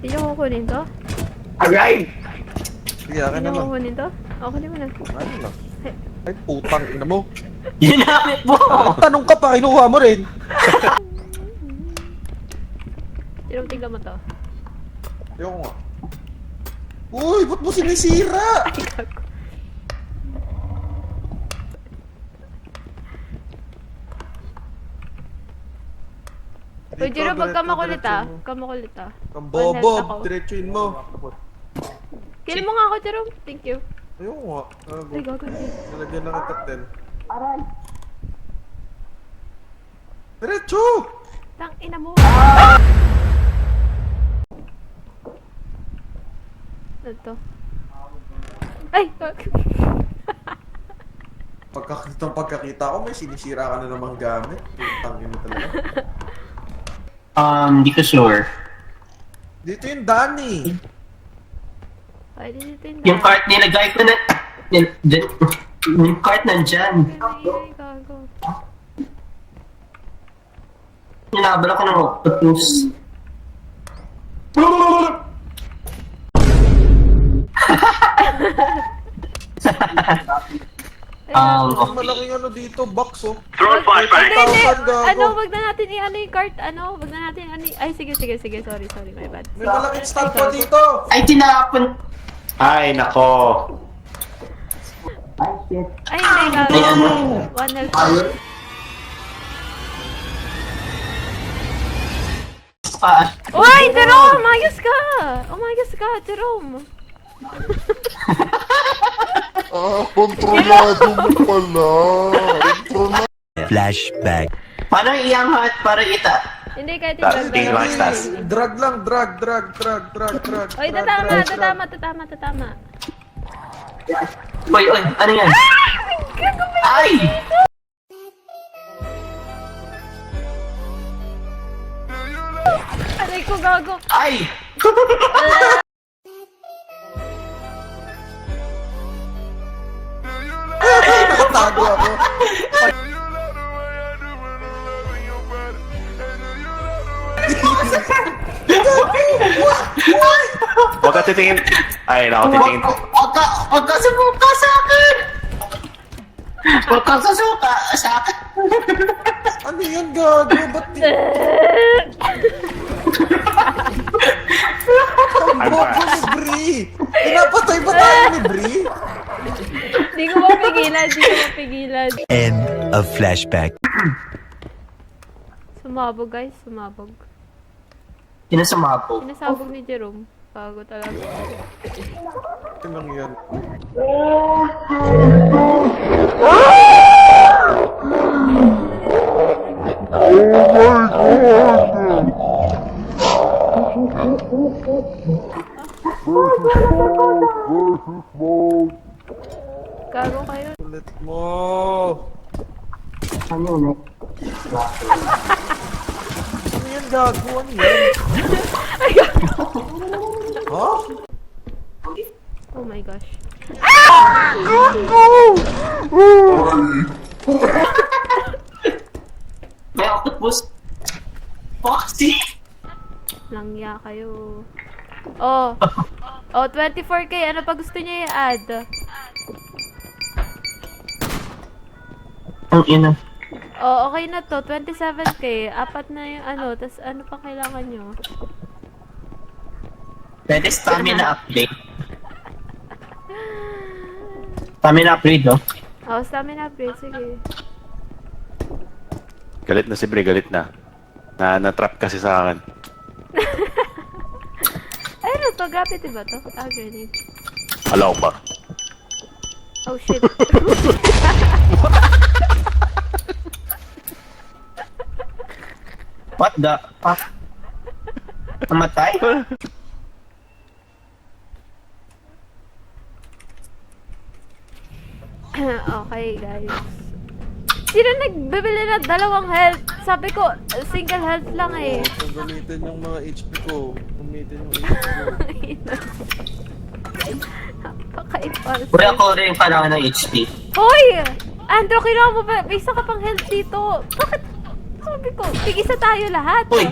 Hindi nyo kukunin to? Aray! Sige, akin Hindi na nyo lang. kukunin to? Kunin mo na. Ano lang? Ay, putang ina mo. Ginamit mo! Tanong ka pa, kinuha mo rin. Jerome, tignan mo to. Ayoko nga. Uy, ba't mo sinisira? Ay, gago. Uy, Jerome, wag ka makulit ah. Huwag ka makulit ah. Ang One health bobo, ako. diretsuin mo. Kill mo nga ako, Jerome. Thank you. Ayoko nga. Ay, gago. Nalagyan na kita 10. Aray! Diretso! Tang ina mo. Ano to? Ay! Pagkakita ko, may sinisira ka na namang gamit. Putang ina talaga. Di ko sure. Dito yung Danny. Ay, dito yung Yung cart nilagay ko na... Yung cart nandyan. Ay, gago. Nilabal ako ng octopus. Ang malaking ano dito, box oh. Hindi, hindi. Gago. Ano, wag na natin i-ano yung cart. Ano, wag na natin Ay, sige. Sorry, my bad. May malaking stand pa dito. Ay, tinapon. Ay, nako. Ay, hindi, gago. Ay, ano? One health. Uy, Jerome! Umayos ka! Umayos ka, Jerome! Kontrolado mo pala. Flashback. Paano iangat para kita? Hindi, kahit Tas, yung tingin lang, tas. Drag lang, drag. Uy, tatama. Uy, ano yan? Ay! Aray ko, gago. Ay! Tago ako. Huwag ka titingin. Ay, nako, titingin. Huwag ka sumuka sa akin! Huwag ka sasuka sa akin! Ano yun, gago? Ba't di... Ang Ano bobo pa? ni Bri! Pinapatay ba tayo ni Bri? Di ko mapigilan. End of flashback. Sumabog, guys. Sumabog. Sinasamapo. Sinasabog ni Jerome. Bago talaga. Ano lang yan? Gago kayo. Ulit mo! Ano yun? Ano yan, gago? Ano yan? Ha? Oh my gosh. May octopus. Foxy! Langya kayo. Oh. Oh, 24k. Ano pa gusto niya i-add? Ang ina. Oh, okay na to. 27k. Apat na yung ano. Tapos ano pa kailangan nyo? Pwede stamina update. Stamina upgrade, no? Oh, stamina upgrade. Sige. Galit na si Bri, galit na. Na-trap kasi sa akin. Ay, ano to? Gravity ba to? Ah, grenade. Alaw ba? Oh, shit. What the fuck? Namatay? Okay, guys. Sino nagbibili na dalawang health? Sabi ko, single health lang eh. Kung gamitin yung mga HP ko, gamitin yung HP ko. Napaka-impulsive. Uy, ako rin kailangan ng HP. Hoy! Andrew, kailangan mo ba? May isa ka pang health dito. Bakit? Sabi ko, tig-isa tayo lahat. Uy!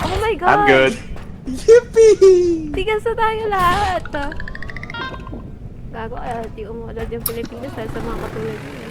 Oh Oh my God! I'm good. Yippee! Tigas na tayo lahat. Gago, di umuulad yung Pilipinas dahil sa mga katulad niya.